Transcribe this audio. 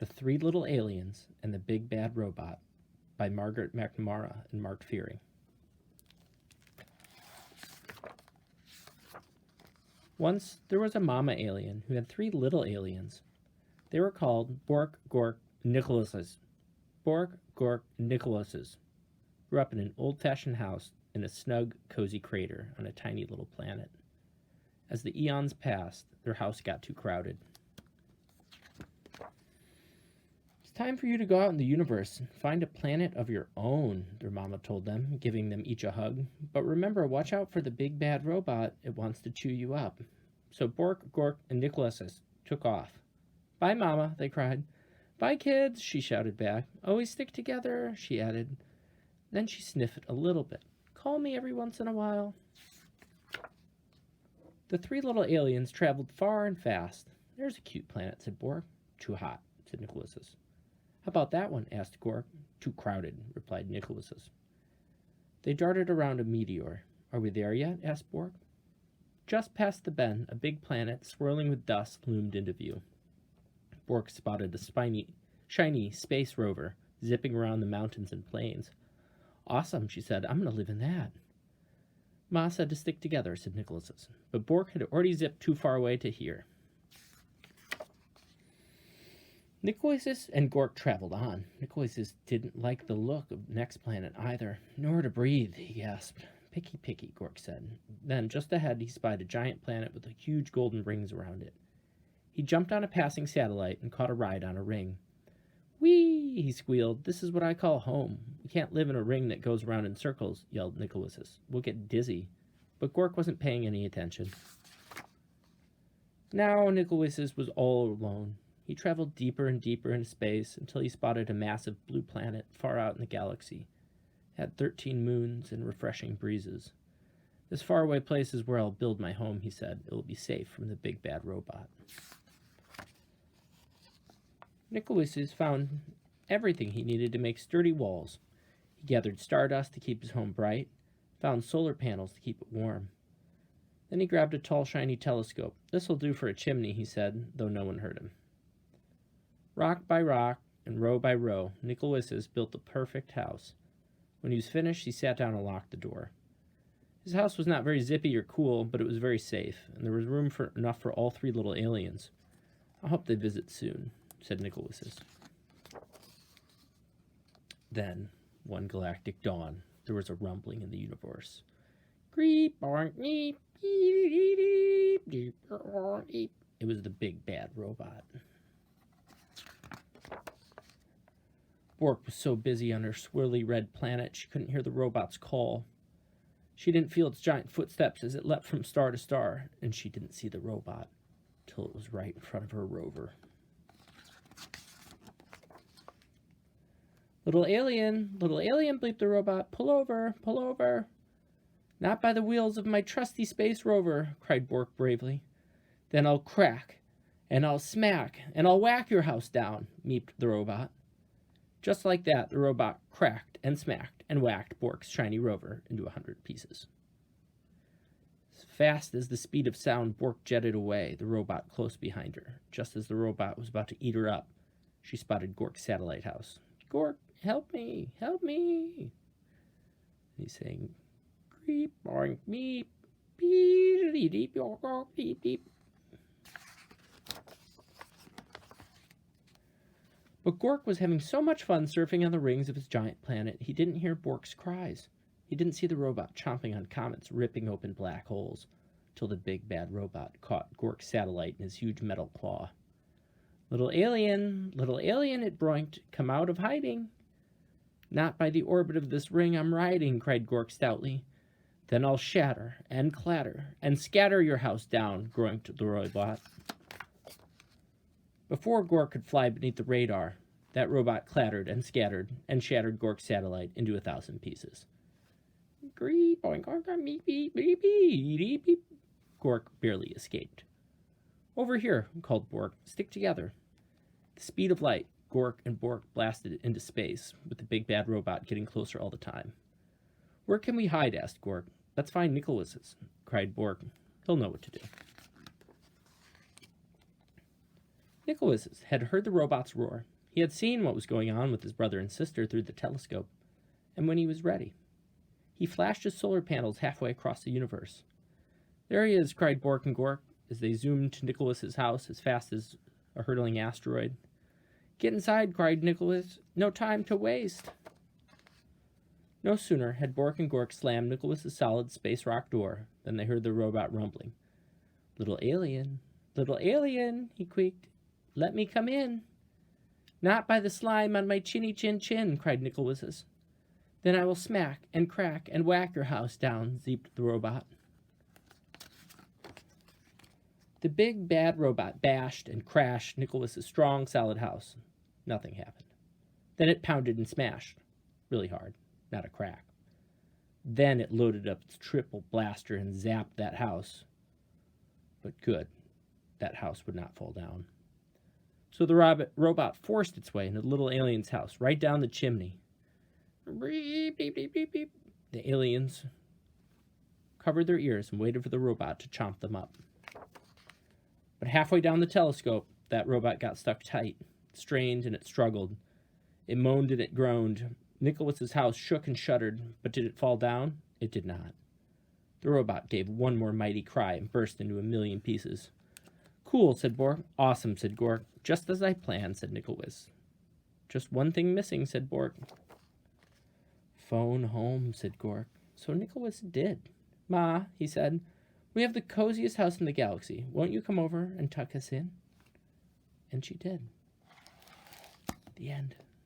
The Three Little Aliens and the Big Bad Robot by Margaret McNamara and Mark Fearing. Once there was a mama alien who had three little aliens. They were called Bork, Gork, Nicholases. Bork, Gork, and Nicholases grew up in an old-fashioned house in a snug, cozy crater on a tiny little planet. As the eons passed, their house got too crowded. It's time for you to go out in the universe and find a planet of your own, their mama told them, giving them each a hug. But remember, watch out for the big bad robot. It wants to chew you up. So Bork, Gork, and Nicholases took off. Bye, Mama, they cried. Bye, kids, she shouted back. Always stick together, she added. Then she sniffed a little bit. Call me every once in a while. The three little aliens traveled far and fast. There's a cute planet, said Bork. Too hot, said Nicholases. How about that one? Asked Gork. Too crowded, replied Nicholases. They darted around a meteor. Are we there yet? Asked Bork. Just past the bend, a big planet swirling with dust loomed into view. Bork spotted a shiny space rover zipping around the mountains and plains. Awesome, she said. I'm going to live in that. Ma said to stick together, said Nicholases. But Bork had already zipped too far away to hear. Nicholases and Gork traveled on. Nicholases didn't like the look of the next planet either. Nor to breathe, he gasped. Picky, picky, Gork said. Then, just ahead, he spied a giant planet with huge golden rings around it. He jumped on a passing satellite and caught a ride on a ring. Whee! He squealed. This is what I call home. We can't live in a ring that goes around in circles, yelled Nicholases. We'll get dizzy. But Gork wasn't paying any attention. Now Nicholases was all alone. He traveled deeper and deeper into space until he spotted a massive blue planet far out in the galaxy. It had 13 moons and refreshing breezes. This faraway place is where I'll build my home, he said. It will be safe from the big bad robot. Nicholases found everything he needed to make sturdy walls. He gathered stardust to keep his home bright, found solar panels to keep it warm. Then he grabbed a tall, shiny telescope. This'll do for a chimney, he said, though no one heard him. Rock by rock and row by row, Nicholases built the perfect house. When he was finished, he sat down and locked the door. His house was not very zippy or cool, but it was very safe, and there was room enough for all three little aliens. I hope they visit soon, said Nicholases. Then, one galactic dawn, there was a rumbling in the universe. Creep, boink, neep, beep, beep, beep. It was the big bad robot. Bork was so busy on her swirly red planet she couldn't hear the robot's call. She didn't feel its giant footsteps as it leapt from star to star, and she didn't see the robot till it was right in front of her rover. Little alien, bleeped the robot, pull over, pull over. Not by the wheels of my trusty space rover, cried Bork bravely. Then I'll crack, and I'll smack, and I'll whack your house down, meeped the robot. Just like that, the robot cracked and smacked and whacked Bork's shiny rover into 100 pieces. As fast as the speed of sound, Bork jetted away, the robot close behind her. Just as the robot was about to eat her up, she spotted Gork's satellite house. Gork, help me, help me. And he's saying, creep, boink, meep, beep, beep, beep, beep, beep. But Gork was having so much fun surfing on the rings of his giant planet, he didn't hear Bork's cries. He didn't see the robot chomping on comets, ripping open black holes, till the big bad robot caught Gork's satellite in his huge metal claw. Little alien, it broinked, come out of hiding. Not by the orbit of this ring I'm riding, cried Gork stoutly. Then I'll shatter and clatter and scatter your house down, groaned the robot. Before Gork could fly beneath the radar, that robot clattered and scattered and shattered Gork's satellite into 1,000 pieces. Greep, boink, beep, beep, beep, beep, beep. Gork barely escaped. Over here, called Bork. Stick together. At the speed of light, Gork and Bork blasted into space, with the big bad robot getting closer all the time. Where can we hide? Asked Gork. Let's find Nicholases, cried Bork. He'll know what to do. Nicholas had heard the robots roar. He had seen what was going on with his brother and sister through the telescope, and when he was ready, he flashed his solar panels halfway across the universe. "There he is," cried Bork and Gork as they zoomed to Nicholas's house as fast as a hurtling asteroid. "Get inside," cried Nicholas. "No time to waste." No sooner had Bork and Gork slammed Nicholas's solid space rock door than they heard the robot rumbling. little alien, he quaked. "Let me come in." "Not by the slime on my chinny chin chin," cried Nicholas. "Then I will smack and crack and whack your house down," zeeped the robot. The big bad robot bashed and crashed Nicholas's strong solid house. Nothing happened. Then it pounded and smashed. Really hard, not a crack. Then it loaded up its triple blaster and zapped that house. But good, that house would not fall down. So the robot forced its way into the little alien's house, right down the chimney. Beep, beep, beep, beep, beep. The aliens covered their ears and waited for the robot to chomp them up. But halfway down the telescope, that robot got stuck tight. It strained and it struggled. It moaned and it groaned. Nicholas's house shook and shuddered, but did it fall down? It did not. The robot gave one more mighty cry and burst into a million pieces. "Cool," said Bork. "Awesome," said Gork. "Just as I planned," said Nicholas. "Just one thing missing," said Bork. "Phone home," said Gork. So Nicholas did. "Ma," he said, "we have the coziest house in the galaxy. Won't you come over and tuck us in?" And she did. The end.